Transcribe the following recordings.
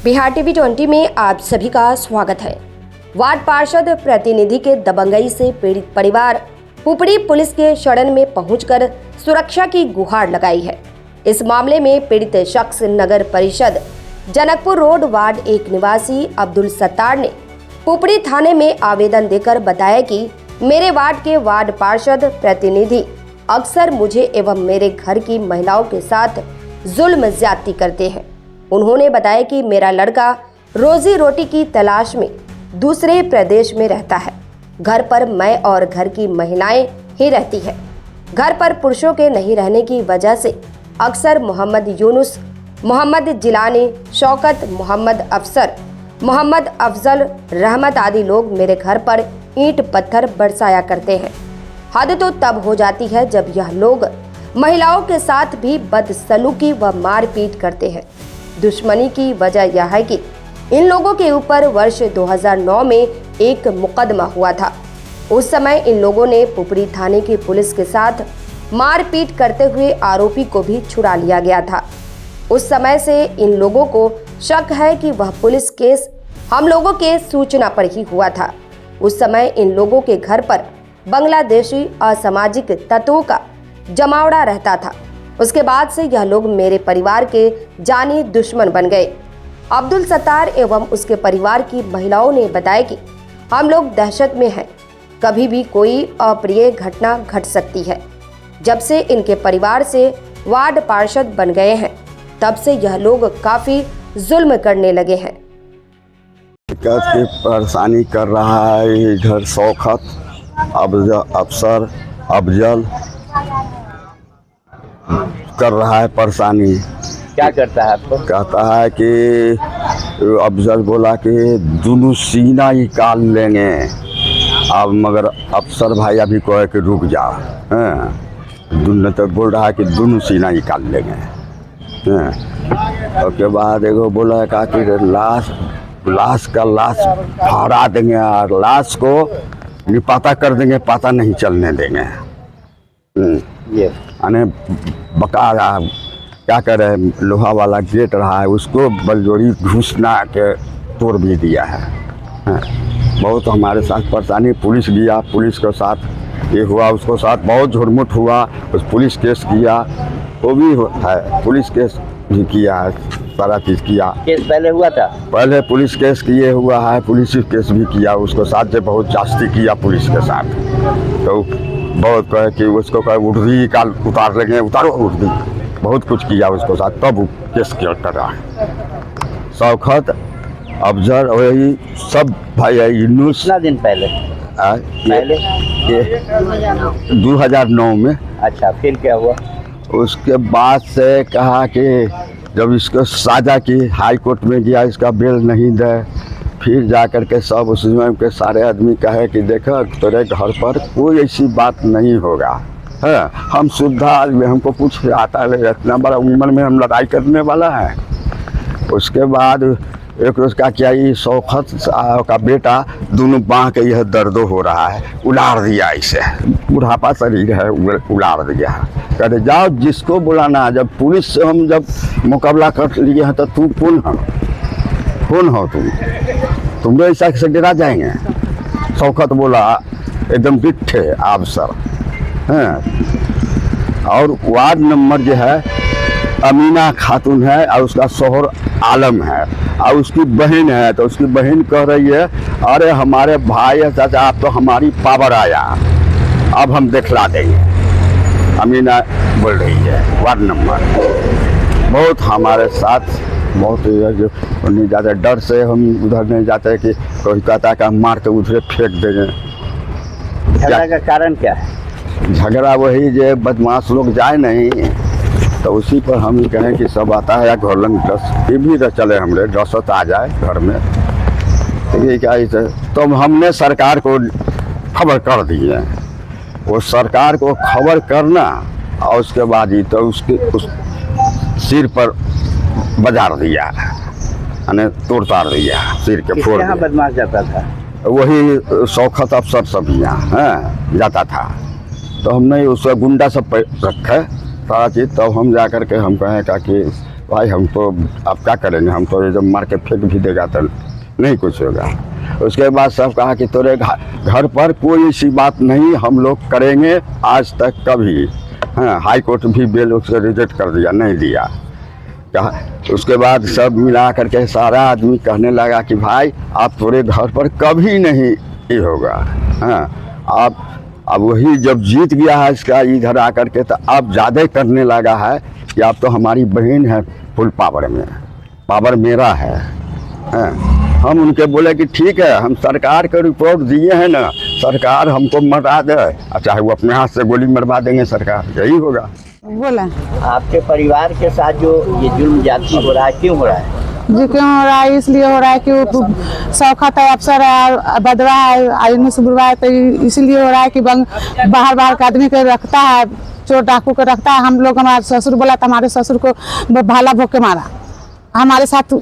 Bihar TV 20 में आप सभी का स्वागत है। वार्ड पार्षद प्रतिनिधि के दबंगई से पीड़ित परिवार पुपड़ी पुलिस के शरण में पहुंचकर सुरक्षा की गुहार लगाई है। इस मामले में पीड़ित शख्स नगर परिषद जनकपुर रोड वार्ड 1 निवासी अब्दुल सत्तार ने पुपड़ी थाने में आवेदन देकर बताया कि मेरे वार्ड के वार्ड पार्षद प्रतिनिधि अक्सर मुझे एवं मेरे घर की महिलाओं के साथ जुल्म ज्यादती करते हैं। उन्होंने बताया कि मेरा लड़का रोजी रोटी की तलाश में दूसरे प्रदेश में रहता है। घर पर मैं और घर की महिलाएं ही रहती है। घर पर पुरुषों के नहीं रहने की वजह से अक्सर मोहम्मद यूनुस, मोहम्मद जिलानी, शौकत, मोहम्मद अफसर, मोहम्मद अफजल, रहमत आदि लोग मेरे घर पर ईंट पत्थर बरसाया करते हैं। हद तो तब हो जाती है जब यह लोग महिलाओं के साथ भी बदसलूकी व मारपीट करते हैं। दुश्मनी की वजह यह है कि इन लोगों के ऊपर वर्ष 2009 में एक मुकदमा हुआ था। उस समय इन लोगों ने पुपड़ी थाने की पुलिस के साथ मारपीट करते हुए आरोपी को भी छुड़ा लिया गया था। उस समय से इन लोगों को शक है कि वह पुलिस केस हम लोगों के सूचना पर ही हुआ था। उस समय इन लोगों के घर पर बांग्लादेशी असामाजिक तत्वों का जमावड़ा रहता था। उसके बाद से यह लोग मेरे परिवार के जानी दुश्मन बन गए। अब्दुल सत्तार एवं उसके परिवार की महिलाओं ने बताया कि हम लोग दहशत में हैं, कभी भी कोई अप्रिय घटना घट सकती है। जब से इनके परिवार से वार्ड पार्षद बन गए हैं तब से यह लोग काफी जुल्म करने लगे हैं। दिक्कत की परेशानी कर रहा है इधर शौकत अफसर अफजल कर रहा है परेशानी। क्या करता है आपको? कहता है कि अफजल बोला कि दोनों सीना निकाल लेंगे। अब मगर अफसर भाई अभी कहे कि रुक जा। दोनों तो बोल रहा है कि दोनों सीना निकाल लेंगे। उसके बाद एगो बोला कहा कि लाश का लाश फहरा देंगे और लाश को निपाता कर देंगे, पता नहीं चलने देंगे। ये अने बका रहा क्या कर रहे, लोहा वाला गेट रहा है उसको बलजोरी घुसना के तोड़ भी दिया है। बहुत हमारे साथ परेशानी। पुलिस गया, पुलिस के साथ ये हुआ, उसको साथ बहुत झुरमुट हुआ। उस पुलिस केस किया, वो भी है, पुलिस केस भी किया है, सारा चीज़ किया। केस पहले हुआ था? पहले पुलिस केस किए हुआ है, पुलिस केस भी किया उसको साथ से बहुत जास्ती किया पुलिस के साथ। तो बहुत कहे कि उसको कहे उर्दी काल उतार लेंगे, उतारो उर्दी, बहुत कुछ किया उसको साथ, तब केस कर रहा है। शौकत अफजल वही सब भाई है। यूनुस कितना दिन पहले? ये 2009 में। अच्छा, फिर क्या हुआ? उसके बाद से कहा कि जब इसको साजा की, हाई कोर्ट में गया, इसका बेल नहीं दे, फिर जा कर के सब उसमें के सारे आदमी कहे कि देखो तेरे घर पर कोई ऐसी बात नहीं होगा। है हम शुद्ध आदमी, हमको कुछ आता है, इतना बड़ा उम्र में हम लड़ाई करने वाला है। उसके बाद एक रोज का क्या, ये शौकत का बेटा दोनों बाँह के यह दर्द हो रहा है, उलाड़ दिया इसे, बुढ़ापा शरीर है, उलाड़ दिया। कहते जाओ जिसको बुलाना। जब पुलिस से हम जब मुकाबला कर लिए हैं तो तू कौन हो तुम लोग ऐसा से गिरा जाएंगे। शौकत बोला एकदम बिट्ठे आप सर हैं। और वार्ड नंबर जो है अमीना खातून है और उसका शोहर आलम है और उसकी बहन है। तो उसकी बहन कह रही है अरे हमारे भाई चाचा आप तो हमारी पावर आया, अब हम दिखला देंगे। अमीना बोल रही है वार्ड नंबर। बहुत हमारे साथ बहुत जो नहीं जाते, डर से हम उधर नहीं जाते कि कोई कहता कि हम मार के उधर फेंक देंगे। झगड़ा का कारण क्या है? झगड़ा वही जो बदमाश लोग जाए नहीं तो उसी पर हम कहें कि सब आता है या घोलन दस ये भी चले हमरे दसत आ जाए घर में। तो क्या तो हमने सरकार को खबर कर दी है। वो सरकार को खबर करना और उसके बाद ही तो उसके उस सिर पर बाजार दिया, यानी तोड़ ताड़ दिया, सिर के फोड़ दिया। बदमाश जाता था? वही शौकत अफसर सब यहाँ जाता था। तो हमने उसका गुंडा सब रखे सारा चीज़। तब हम जा कर के हम कहें कि भाई हम तो अब क्या करेंगे, हम तो ये जब मार के फेंक भी देगा तो नहीं कुछ होगा। उसके बाद सब कहा कि तेरे घर पर कोई ऐसी बात नहीं हम लोग करेंगे आज तक कभी। हाँ, हाई कोर्ट भी बेल उससे रिजेक्ट कर दिया, नहीं दिया कहा। उसके बाद सब मिला करके सारा आदमी कहने लगा कि भाई आप थोड़े घर पर कभी नहीं ये होगा। हाँ, आप अब वही जब जीत गया है इसका इधर आकर के तो अब ज़्यादा करने लगा है कि आप तो हमारी बहन है, फुल पावर में, पावर मेरा है। हाँ, हम उनके बोले कि ठीक है, हम सरकार को रिपोर्ट दिए हैं ना, सरकार हमको मरवा दे, चाहे वो अपने हाथ से गोली मरवा देंगे सरकार, यही होगा। बोला आपके परिवार के साथ जो ये जुल्म ज्यादती हो रहा है, क्यों हो रहा है? जो क्यों हो रहा है, इसलिए हो रहा है कि वो शौकत है, अफसर है, बदवा है, आयुन सुबरवा है, तो इसीलिए हो रहा है कि बाहर बाहर का आदमी को रखता है, चोर डाकू को रखता है। हम लोग, हमारे ससुर बोला तो हमारे ससुर को भाला भोग के मारा। हमारे साथ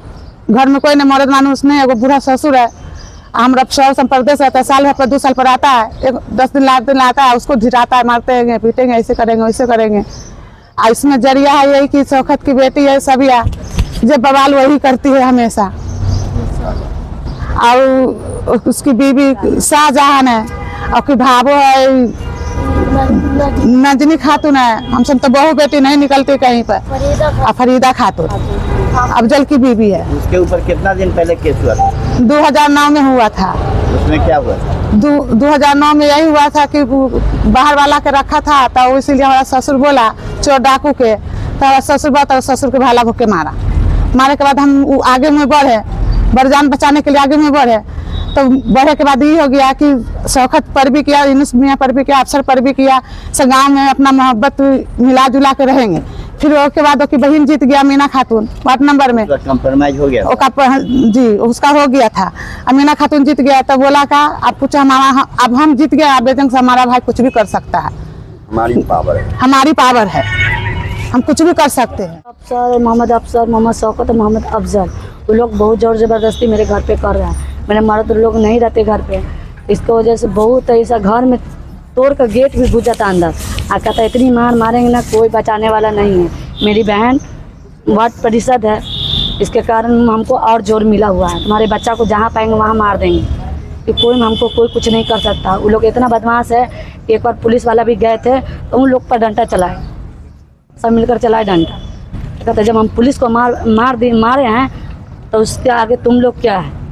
घर में कोई नहीं, मर्द मानुस नहीं है, वो बूढ़ा ससुर है। हम शहर से परदेश रहता है, साल भर पर 2 साल पर आता है, 10 दिन 8 दिन आता है, उसको ढिराता है, मारते हैं, पीटेंगे, ऐसे करेंगे वैसे करेंगे। इसमें जरिया है यही कि शौकत की बेटी है सबिया, जब बवाल वही करती है हमेशा। और उसकी बीवी शाहजहान है, और की भावो है नजनी खातून है। हम सब तो बहू बेटी नहीं निकलती कहीं पर। फरीदा खातून अफजल की बीवी है। उसके ऊपर कितना दिन पहले केस हुआ था? 2009 में हुआ था। उसमें क्या हुआ था? 2009 में यही हुआ था कि बाहर वाला के रखा था, तो इसीलिए हमारा ससुर बोला चोर डाकू के, तो हमारा ससुर बोला, तो ससुर के भाला भोग के मारा। मारे के बाद हम आगे में बढ़े, बड़जान बचाने के लिए आगे में बढ़े। तो बढ़े के बाद ये हो गया कि शौकत पर भी किया, यूनुस मियां पर भी किया, अफसर पर भी किया, सब गाँव में अपना मोहब्बत मिला जुला के रहेंगे। फिर उसके बाद उसकी बहन जीत गया, मीना खातून, 8 नंबर में कंप्रोमाइज हो गया जी, उसका हो गया था। मीना खातून जीत गया, तो बोला का अब कुछ हमारा, अब हम जीत गए, बेजंग से हमारा भाई कुछ भी कर सकता है, हमारी पावर है, हमारी पावर है, हम कुछ भी कर सकते हैं। अफसर मोहम्मद शौकत और मोहम्मद अफजल, वो लोग बहुत जोर ज़बरदस्ती मेरे घर पे कर रहे हैं। मेरे मर्द लोग नहीं रहते घर पे, इसकी वजह से बहुत ऐसा घर में तोड़ कर गेट भी घुस जाता अंदर। आ कहता इतनी मार मारेंगे ना, कोई बचाने वाला नहीं है। मेरी बहन वार्ड परिषद है, इसके कारण हमको और जोर मिला हुआ है। तुम्हारे बच्चा को जहाँ पाएंगे वहाँ मार देंगे, कि कोई हमको कोई कुछ नहीं कर सकता। वो लोग इतना बदमाश है, एक बार पुलिस वाला भी गए थे तो उन लोग पर डंडा चलाए, सब मिलकर चलाए डंडा। कहते जब हम पुलिस को मारे हैं तो उसके आगे तुम लोग क्या है।